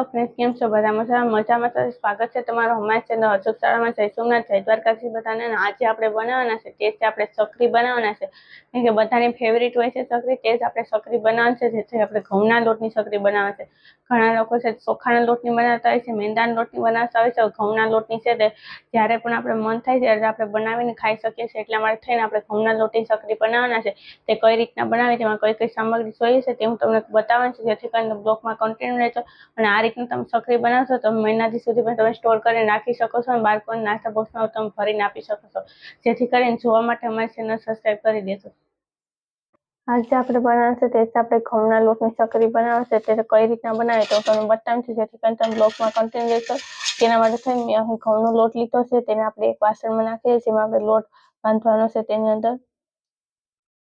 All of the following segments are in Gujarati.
હેલો ફ્રેન્ડ્સ, કેમ છો? બધા મજામાં તો સ્વાગત છે તમારું અમારી ચેનલ અચૂક શાળામાં. જય સોમનાથ, જય દ્વારકાથી બધાને. આજે આપણે બનાવવાના છે તે છે આપણે ચકરી બનાવવાના છે. કેમ કે બધાની ફેવરિટ હોય છે ચકરી, તે જ આપણે ચકરી બનાવવાની છે. જેથી આપણે ઘઉંના લોટની ચકરી બનાવવા છે. ઘણા લોકો છે ચોખાના લોટની બનાવતા હોય છે, મેંદાના લોટની બનાવતા હોય છે. ઘઉંના લોટની છે તે જ્યારે પણ આપણે મન થાય ત્યારે આપણે બનાવીને ખાઈ શકીએ છીએ. એટલા માટે થઈને આપણે ઘઉંના લોટની ચકરી બનાવવાના છે. તે કઈ રીતના બનાવી, તેમાં કઈ કઈ સામગ્રી જોઈએ છે તે હું તમને બતાવવાની છું. જેથી કરીને બ્લોગમાં કન્ટિન્યુ રહેજો. અને આ રીતનું તમે ચકરી બનાવશો તો મહિનાથી સુધી પણ તમે સ્ટોર કરીને રાખી શકો છો અને બાળકોને નાસ્તા બોક્સમાં તમે ભરીને આપી શકો છો. જેથી કરીને જોવા માટે અમારી ચેનલ સબસ્ક્રાઈબ કરી દેજો. આજે આપણે બનાવશે તે આપણે ઘઉંના લોટની ચકરી બનાવશે. તે કઈ રીતના બનાવે તો તમને બતાવું છું. જેથી કરીને તમે બ્લોગમાં કન્ટિન્યુ રહેશો. તેના માટે થઈને મેં અહીં ઘઉંનો લોટ લીધો છે. તેને આપણે એક વાસણમાં નાખીએ છીએ. જેમાં આપણે લોટ બાંધવાનો છે. તેની અંદર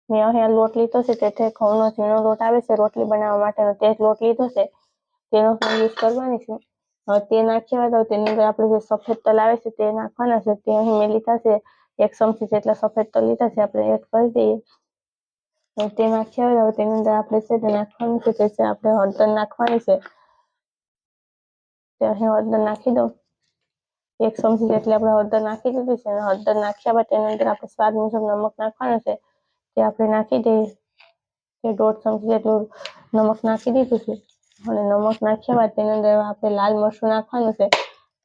મેં અહીંયા લોટ લીધો છે. તેથી ઘઉંનો ઝીણો લોટ આવે છે રોટલી બનાવવા માટેનો, તે જ લોટ લીધો છે. તેનો યુઝ કરવાની છે. હવે તે નાખ્યા બાદ તેની અંદર આપણે જે સફેદ તલ આવે છે તે નાખવાના છે. તે અહીં મેં લીધા છે 1 ચમચી જેટલા સફેદ તલ લીધા છે. આપણે એડ કરી દઈએ. તે નાખ્યા બાદ તેની અંદર આપણે છે તે નાખવાનું છે. તે છે આપણે હળદર નાખવાની છે. તે અહીં હળદર નાખી દઉં. 1 ચમચી જેટલી આપણે હળદર નાખી દીધી છે. અને હળદર નાખ્યા બાદ તેની અંદર આપણે સ્વાદ મુજબ નમક નાખવાનું છે. તે આપણે નાખી દઈએ. તે 1.5 ચમચી જેટલું નમક નાખી દીધું છે. અને નમક નાખ્યા બાદ તેની અંદર આપણે લાલ મરચું નાખવાનું છે.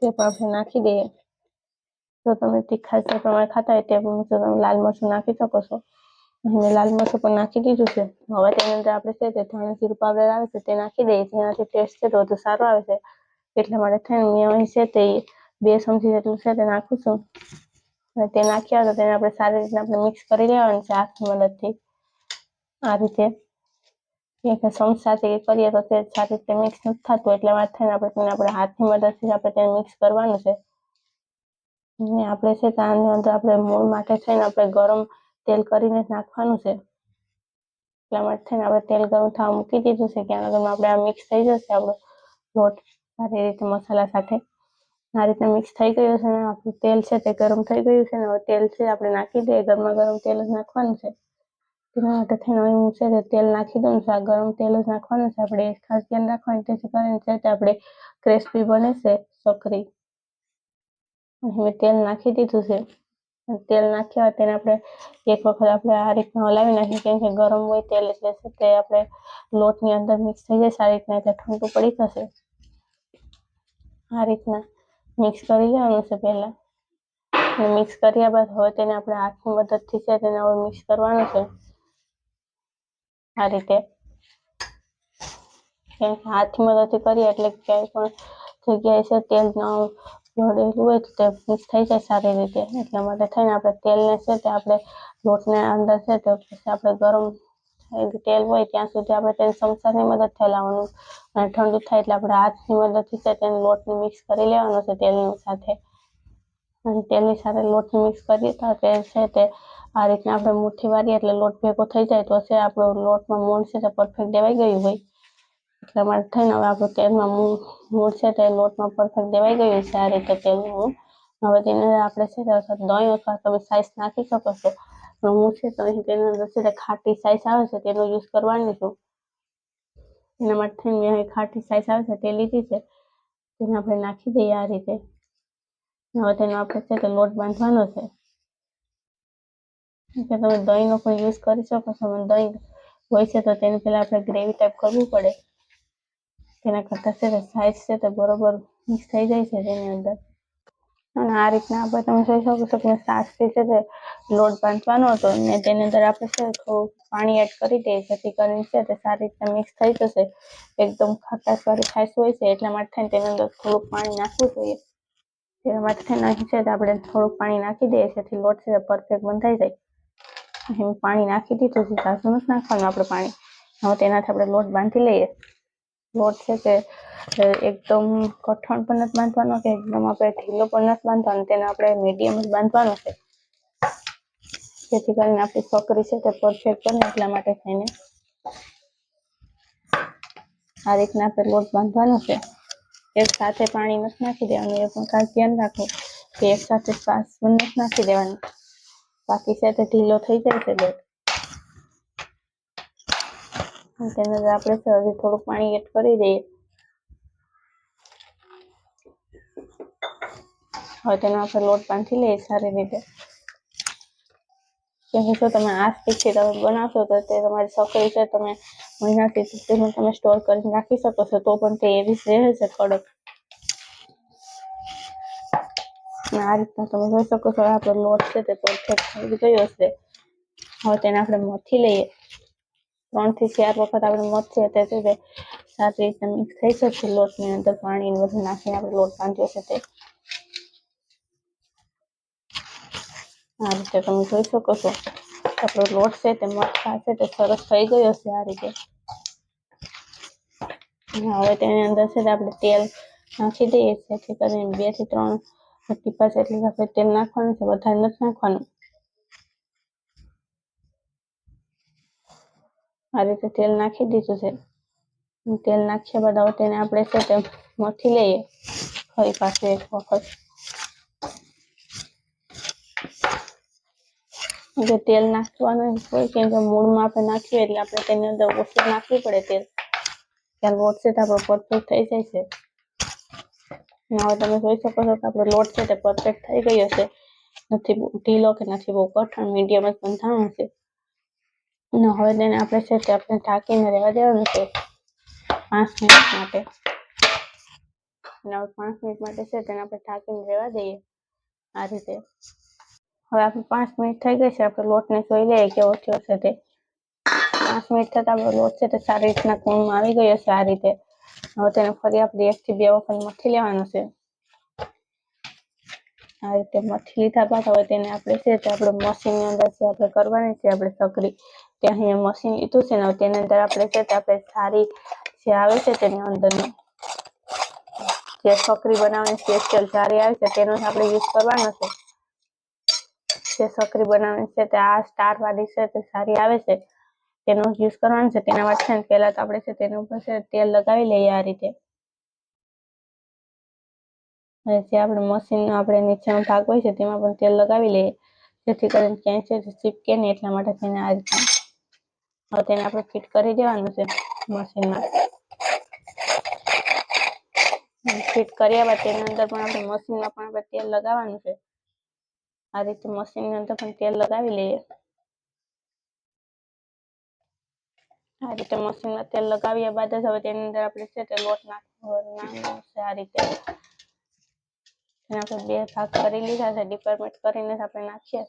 તે પણ આપણે નાખી દઈએ. જો તમે તીખાશ પ્રમાણે ખાતા હોય તે મુજબ તમે લાલ મરચું નાખી શકો છો. અહીં લાલ મરચું પણ નાખી દીધું છે. હવે તેની અંદર આપણે છે તે ધાણા જીરું પાવડર આવે છે તે નાખી દઈએ. જેનાથી ટેસ્ટ છે તો વધુ સારો આવે છે. એટલા માટે થઈને મેં અહીં છે તે 2 ચમચી જેટલું છે તે નાખું છું. અને તે નાખ્યા તો તેને આપણે સારી રીતના આપણે મિક્સ કરી લેવાનું છે હાથની મદદથી. આ રીતે એક ચમચાથી કરીએ તો તે સારી રીતે મિક્સ નથી થતું. એટલા માટે થઈને આપણે હાથની મદદથી આપણે તેને મિક્સ કરવાનું છે. અને આપણે છે આની અંદર આપણે મૂળ માટે થઈને આપણે ગરમ તેલ કરીને નાખવાનું છે. એટલા માટે થઈને આપણે તેલ ગરમ થવા મૂકી દીધું છે. ત્યાં આગળ આપણે આ મિક્સ થઈ જશે આપણો લોટ સારી રીતે મસાલા સાથે. આ રીતે મિક્સ થઈ ગયું છે. અને આપણું તેલ છે તે ગરમ થઈ ગયું છે. ને હવે તેલ છે આપણે નાખી દઈએ. ગરમા ગરમ તેલ જ નાખવાનું છે. તેના માટે થઈને હું છે તે તેલ નાખી દઉં છું. આ ગરમ તેલ જ નાખવાનું છે. આપણે ખાસ ધ્યાન રાખવાનું જેથી કરીને છે તે આપણે ક્રિસ્પી બને છે ચકરી. અહીં મેં તેલ નાખી દીધું છે. તેલ નાખ્યા તેને આપણે એક વખત આપણે આ રીતના હલાવી નાખીએ. કેમ કે ગરમ હોય તેલ એટલે છે તે આપણે લોટની અંદર મિક્સ થઈ જાય સારી રીતના. એટલે ઠંડુ પડી જશે. આ રીતના મિક્સ કરી લેવાનું છે પહેલા. મિક્સ કર્યા બાદ હવે તેને આપણે હાથની મદદથી છે તેને હવે મિક્સ કરવાનું છે આ રીતે. કેમ કે હાથની મદદથી કરીએ એટલે ક્યાંય પણ જગ્યાએ છે તેલ જોડેલું હોય તો તે મિક્સ થઈ જાય સારી રીતે. એટલા માટે થઈને આપણે તેલને છે તે આપણે લોટને અંદર છે તે પછી આપણે ગરમ તેલ હોય ત્યાં સુધી આપણે તેને ચમચાની મદદથી હલાવવાનું. અને ઠંડુ થાય એટલે આપણે હાથની મદદથી છે તેને લોટને મિક્સ કરી લેવાનો છે તેલની સાથે. અને તેલની સાથે લોટને મિક્સ કરીએ તો તે છે તે આ રીતના આપણે મુઠ્ઠી વારીએ એટલે લોટ ભેગો થઈ જાય તો છે આપણો લોટમાં મૂળ છે તે પરફેક્ટ દેવાઈ ગયું હોય. એટલા માટે થઈને હવે આપણું તેલમાં મૂળ છે તે લોટમાં પરફેક્ટ દેવાઈ ગયું છે આ રીતે તેલનું મૂળ. હવે તેને આપણે છે તે દહીં અથવા તમે સાઈઝ નાખી શકો છો. પણ હું છે તો અહીં તેની અંદર છે તે ખાટી સાઈઝ આવે છે તેનો યુઝ કરવાની છું. એના માટે થઈને મેં અહીં ખાટી સાઈઝ આવે છે તે લીધી છે. તેને આપણે નાખી દઈએ આ રીતે. હવે તેનો આપણે છે તે લોટ બાંધવાનો છે. તમે દહીંનો પણ યુઝ કરી શકો છો. દહીં હોય છે તો તેને પહેલાં આપણે ગ્રેવી ટાઈપ કરવું પડે. તેના કરતાં છે તે સાઈઝ છે તે બરોબર મિક્સ થઈ જાય છે તેની અંદર. અને આ રીતના આપણે તમે જોઈ શકો છો કે સાસથી છે તે લોટ બાંધવાનો હતો. અને તેની અંદર આપણે છે થોડું પાણી એડ કરી દઈએ. જેથી કરીને છે તે સારી રીતના મિક્સ થઈ જશે. એકદમ ખટાશવાળી છાશ હોય છે એટલા માટે થઈને તેની અંદર થોડુંક પાણી નાખવું જોઈએ. તેના માટે થઈને અહીં છે આપણે થોડુંક પાણી નાખી દઈએ જેથી લોટ છે પરફેક્ટ બંધાઈ જાય. અહીં પાણી નાખી દીધું છે. ઝાઝું નથી નાખવાનું આપણે પાણી. હવે તેનાથી આપણે લોટ બાંધી લઈએ. લોટ છે તે એકદમ કઠણ પણ નથી બાંધવાનો કે એકદમ આપણે ઢીલો પણ નથી બાંધવાનો. તેને આપણે મીડિયમ જ બાંધવાનો છે. જેથી કરીને આપણી ચકરી છે તે પરફેક્ટ બને. એટલા માટે થઈને આ રીતના આપણે લોટ બાંધવાનો છે. એક સાથે પાણી નથી નાખી દેવાનું. એ પણ ખાસ ધ્યાન રાખવું કે એક સાથે શ્વાસ પણ નથી નાખી દેવાનું. બાકી છે તે ઢીલો થઈ જાય છે લોટ. તેની અંદર આપણે હજી થોડુંક પાણી એડ કરી દઈએ. હવે તેનો આપણે લોટ બાંધી લઈએ સારી રીતે. કેમ કે જો તમે આ સ્ટીકથી તમે બનાવશો તો તે તમારી સકરી છે તમે મહિનાથી તમે સ્ટોર કરીને રાખી શકો છો તો પણ તે એવી જ રહે છે કડક. આ રીતના તમે જોઈ શકો છો આપણો લોટ છે તે પરફેક્ટ થઈ ગયો હશે. હવે તેને આપણે મથી લઈએ. 3 થી 4 વખત આપણે મથીએ તેથી સારી રીતે મિક્સ થઈ શકશે લોટની અંદર પાણી બધું નાખીને આપણે લોટ બાંધ્યો છે તે. આ રીતે તમે જોઈ શકો છો આપણો લોટ છે તે મથા છે તે સરસ થઈ ગયો છે આ રીતે. હવે તેની અંદર છે આપણે તેલ નાખી દઈએ જેથી કરીને 2 થી 3 ટીપા જેટલું આપણે તેલ નાખવાનું છે, વધારે નથી નાખવાનું. આ રીતે તેલ નાખી દીધું છે. તેલ નાખ્યા બાદ હવે તેને આપણે છે તે મથી લઈએ ફરી પાછું એક વખત. જો તેલ નાખવાનું હોય કેમ કે મૂળમાં આપણે નાખ્યું એટલે આપણે તેની અંદર ઓછું નાખવું પડે તેલ. ત્યારે લોટ છે તે આપણો પરફેક્ટ થઈ જાય છે. હવે તમે જોઈ શકો છો કે આપણો લોટ છે તે પરફેક્ટ થઈ ગયો છે. નથી બહુ ઢીલો કે નથી બહુ કઠણ, મીડિયમ જ બંધાણો છે. અને હવે તેને આપણે છે તે આપણે ઢાંકીને રહેવા દેવાનું છે 5 મિનિટ માટે. અને 5 મિનિટ માટે છે તેને આપણે ઢાંકીને રહેવા દઈએ આ રીતે. હવે આપણે 5 મિનિટ થઈ ગઈ છે. આપણે લોટને જોઈ લઈએ કેવો થયો છે તે. 5 મિનિટ થતાં આપણો લોટ છે તે સારી રીતના કોણમાં આવી ગયો છે આ રીતે. હવે તેને ફરી આપણે 1 થી 2 વખત મથી લેવાનું છે. આ રીતે મથી લીધા બાદ હવે તેને આપણે છે તે આપણે મશીનની અંદર છે આપણે કરવાની છે આપણે સકરી. તે અહીંયા મશીન લીધું છે ને તેની અંદર આપણે છે તે આપણે સારી જે આવે છે તેની અંદરની જે સકરી બનાવવાની સ્પેશિયલ જારી આવે છે તેનો જ આપણે યુઝ કરવાનો છે. જે સકરી બનાવવાની છે તે આ સ્ટાર વાળી છે તે સારી આવે છે તેનો યુઝ કરવાનો છે. તેના માટે છે પહેલા તો આપણે છે તેની ઉપર છે તેલ લગાવી લઈએ આ રીતે. અને જે આપણે મશીનનો આપણે નીચેનો ભાગ હોય છે તેમાં પણ તેલ લગાવી લઈએ જેથી કરીને ક્યાંય છે ચીપકે નહીં એટલા માટે તેને આ રીતના. હવે તેને આપણે ફિટ કરી દેવાનું છે મશીનમાં. ફિટ કર્યા બાદ તેની અંદર પણ આપણે મશીનમાં પણ આપણે તેલ લગાવવાનું છે. આ રીતે મશીનની અંદર પણ તેલ લગાવી લઈએ. આ રીતે મશીનમાં તેલ લગાવ્યા બાદ જ હવે તેની અંદર આપણે છે તે લોટ નાખવાનો છે આ રીતે. તેને આપણે 2 ભાગ કરી લીધા છે. ડિપાર્ટમેન્ટ કરીને જ આપણે નાખીએ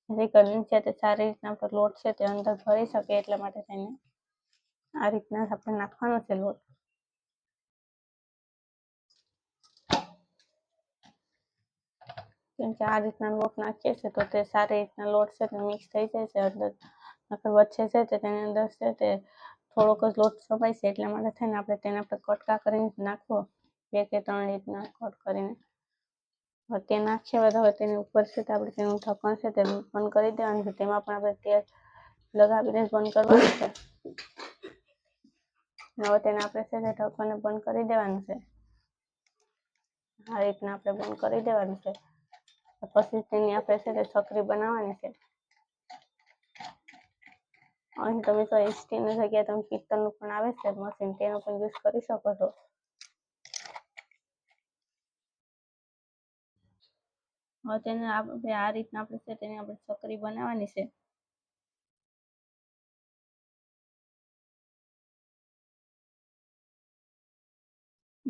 જેથી કરીને છે તે સારી રીતના આપણો લોટ છે તે અંદર ભરી શકે એટલા માટે તેને આ રીતના જ આપણે નાખવાનો છે લોટ. કેમ કે આ રીતના લોટ નાખીએ છીએ તો તે સારી રીતના લોટ છે તે મિક્સ થઈ જાય છે અંદર. નકર વચ્ચે છે તે તેની અંદર છે તે થોડોક જ લોટ સમાય છે એટલા માટે થઈને આપણે તેને આપણે કટકા કરીને નાખવો 2 કે 3 રીતના કટ કરીને. હવે તે નાખ્યા બાદ હવે તેની ઉપર છે તે આપણે તેનું ઢક્કણ છે તે બંધ કરી દેવાનું છે. તેમાં પણ આપણે તેલ લગાવીને જ બંધ કરવાનું છે. હવે તેને આપણે છે તે ઢક્કણને બંધ કરી દેવાનું છે. આ રીતના આપણે બંધ કરી દેવાનું છે. પછી તેની આપણે છે તે સકરી બનાવવાની છે. અહીં તમે તો સ્ટીલની જગ્યાએ તમે પિત્તળનું પણ આવે છે મશીન તેનો પણ યુઝ કરી શકો છો. હવે તેને આપણે આ રીતના આપણે છે તેની આપણે સકરી બનાવવાની છે.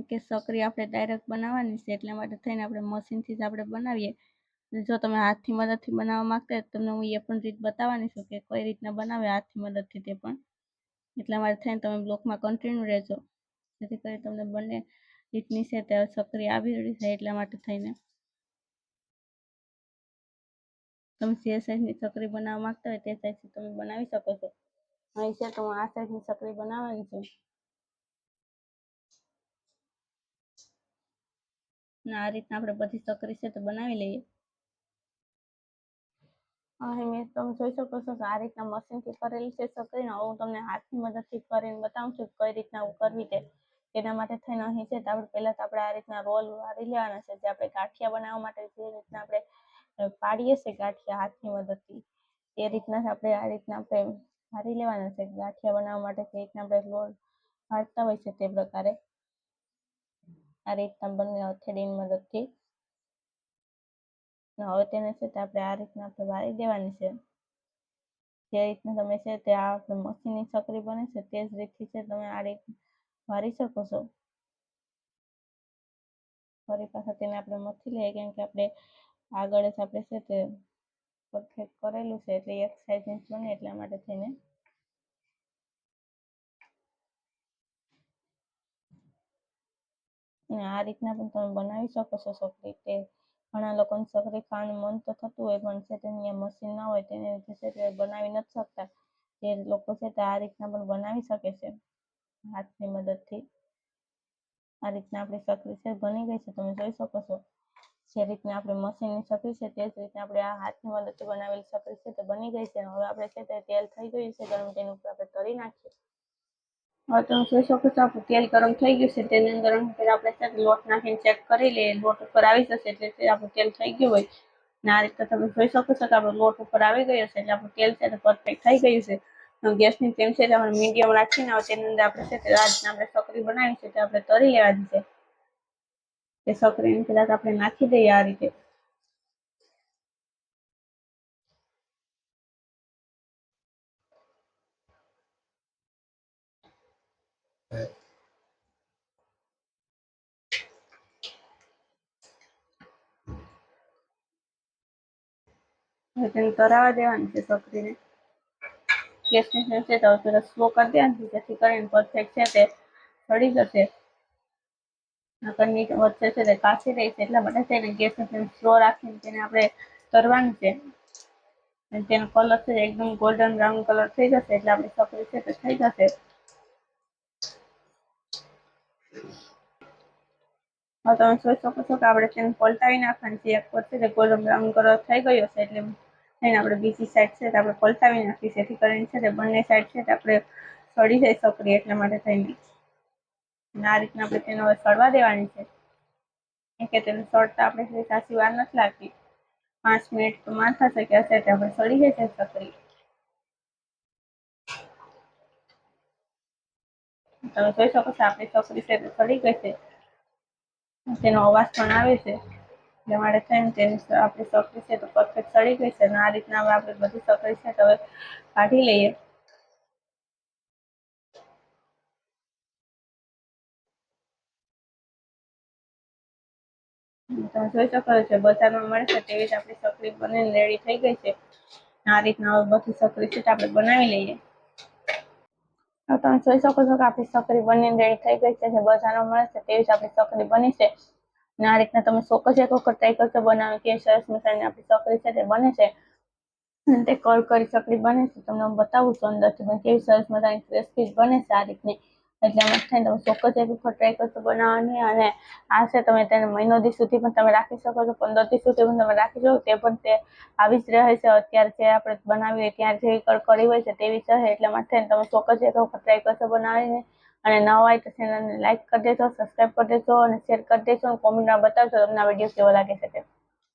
કે સકરી આપણે ડાયરેક્ટ બનાવવાની છે એટલા માટે થઈને આપણે મશીનથી જ આપણે બનાવીએ. જો તમે હાથની મદદથી બનાવવા માંગતા હોય તો તમને હું એ પણ રીત બતાવવાની છું કે કઈ રીતના બનાવે હાથની મદદથી તે પણ. એટલા માટે થઈને તમે બ્લોગમાં કન્ટિન્યુ રહેજો જેથી કરી તમને બંને રીતની છે તે સકરી આવી જાય એટલા માટે થઈને. તમે જે સાઈઝની સકરી બનાવવા માંગતા હોય તે સાઈઝની તમે બનાવી શકો છો. અહીં છે તો હું આ સાઈઝની સકરી બનાવવાની છું. આ રીતના આપણે બધી સકરી છે તો બનાવી લઈએ. અહીં મેં તમે જોઈ શકો છો કે આ રીતના મશીનથી કરેલી છે સકરીને. હવે હું તમને હાથની મદદથી કરીને બતાવું છું કઈ રીતના કરવી તે. તેના માટે થઈને અહીં છે તો આપણે પહેલાં તો આપણે આ રીતના રોલ વાળી લેવાના છે. જે આપણે ગાંઠિયા બનાવવા માટે જે રીતના આપણે પાડીએ છીએ ગાંઠિયા હાથની મદદથી એ રીતના જ આપણે આ રીતના આપણે વાળી લેવાના છે. ગાંઠિયા બનાવવા માટે જે રીતના આપણે રોલ વાળતા હોય છે તે પ્રકારે આ રીતના બંને હથેળીની મદદથી હવે તેને છે તે આપણે આ રીતના આપણે વાળી દેવાની છે. જે રીતના તમે છે તે આ આપણે મસીની ચકરી બને છે તે જ રીતથી છે તમે આ રીત વાળી શકો છો. ફરી પાછા તેને આપણે મથી લઈએ, કેમ કે આપણે આગળ જ આપણે છે તે પરફેક્ટ કરેલું છે એટલે એક સાઈઝ બને એટલા માટે થઈને આ રીતના પણ તમે બનાવી શકો છો ચકરી. તે ઘણા લોકોને ચકરી ખાવાનું મન તો થતું હોય પણ છે તે અહીંયા મશીન ના હોય તેને લીધે છે તે બનાવી નથી શકતા. તે લોકો છે તે આ રીતના પણ બનાવી શકે છે હાથની મદદથી. આ રીતના આપણી ચકરી છે બની ગઈ છે, તમે જોઈ શકો છો. જે રીતના આપણે મશીનની ચકરી છે તે જ રીતના આપણે આ હાથની મદદથી બનાવેલી ચકરી છે તે બની ગઈ છે. હવે આપણે છે તે તેલ થઈ ગયું છે ગરમ, તેની ઉપર આપણે તળી નાખીએ. હવે તમે જોઈ શકો છો આપણું તેલ ગરમ થઈ ગયું છે. તેની અંદર આપણે છે લોટ નાખીને ચેક કરી લઈએ. લોટ ઉપર આવી જશે એટલે આપણું તેલ થઈ ગયું હોય. અને આ રીતે તમે જોઈ શકો છો કે આપણો લોટ ઉપર આવી ગયો છે એટલે આપણું તેલ છે તે પરફેક્ટ થઈ ગયું છે. ગેસની ફ્લેમ છે આપણે મીડિયમ રાખીને તેની અંદર આપણે છે તે આજના આપણે ચકરી બનાવી છે તે આપણે તળી લેવાની છે. તે ચકરીને પેલા આપણે નાખી દઈએ આ રીતે. હવે તેને તરાવા દેવાની છે ચકરીને. ગેસની ફ્લેમ છે તો પેલા સ્લો કરી દેવાની, જેથી કરીને પરફેક્ટ છે તે સડી જશે. નકરની વચ્ચે છે તે કાચી રહી છે એટલા માટે છે ને ગેસની ફ્લેમ સ્લો રાખીને તેને આપણે તરવાનું છે. અને તેનો કલર છે એકદમ ગોલ્ડન બ્રાઉન કલર થઈ જશે એટલે આપણી ચકરી છે તે થઈ જશે. હવે તમે જોઈ શકો છો કે આપણે તેને પલટાવી નાખવાની છે. એક પર છે તે ગોલ્ડન બ્રાઉન કલર થઈ ગયો છે એટલે એને આપણે બીજી સાઈડ છે તે આપણે પલટાવી નાખી, જેથી કરીને છે તે બંને સાઈડ છે તે આપણે સડી જાય ચકરી એટલા માટે થઈને. આ રીતના આપણે તેને હવે સડવા દેવાની છે. કે તેને સડતા આપણે ખાસી વાર નથી લાગતી. 5 મિનિટ તો માન થશે કે હશે તે આપણે સડી જશે ચકરી. તમે જોઈ શકો છો આપણી ચકરી છે તે સડી ગઈ છે. તેનો અવાજ પણ આવે છે. એટલા માટે થઈને તેની આપણી ચકરી છે તો પરફેક્ટ સડી ગઈ છે. અને આ રીતના હવે આપણે બધી ચકરી છે તો હવે કાઢી લઈએ. તમે જોઈ શકો છો બજારમાં મળે છે તેવી જ આપણી ચકરી બનીને રેડી થઈ ગઈ છે. આ રીતના હવે બધી ચકરી છે આપણે બનાવી લઈએ. હવે તમે જોઈ શકો છો કે આપણી ચકરી બનીને રેડી થઈ ગઈ છે. જે બજારમાં મળે છે તેવી જ આપણી ચકરી બની છે. અને આ રીતના તમે ચોક્કસ એક વખત ટ્રાય કરજો બનાવી, કેવી સરસ મજાની આપણી ચકરી છે તે બને છે. અને તે કરકરી ચકરી બને છે. તમને હું બતાવું છું અંદરથી પણ કેવી સરસ મજાની ક્રિસ્પી બને છે આ રીતની. એટલે એમ જ થઈને તમે ચોક્કસ એક વખત ટ્રાય કરજો બનાવવાની. અને આ છે તમે તેને મહિનો દી સુધી પણ તમે રાખી શકો છો, 15 દી સુધી પણ તમે રાખી શકો. તે પણ તે આવી જ રહે છે. અત્યારે જે આપણે બનાવીએ ત્યાં જેવી કડકડી હોય છે તેવી જ રહે. એટલા માટે તમે ચોક્કસ એક વખત ટ્રાય કરજો બનાવીને. અને નવા હોય તો ચેનલને લાઈક કરી દેજો, સબસ્ક્રાઈબ કરી દેજો અને શેર કરી દેજો. કોમેન્ટમાં બતાવજો તમને આ વિડીયો કેવો લાગે છે તે.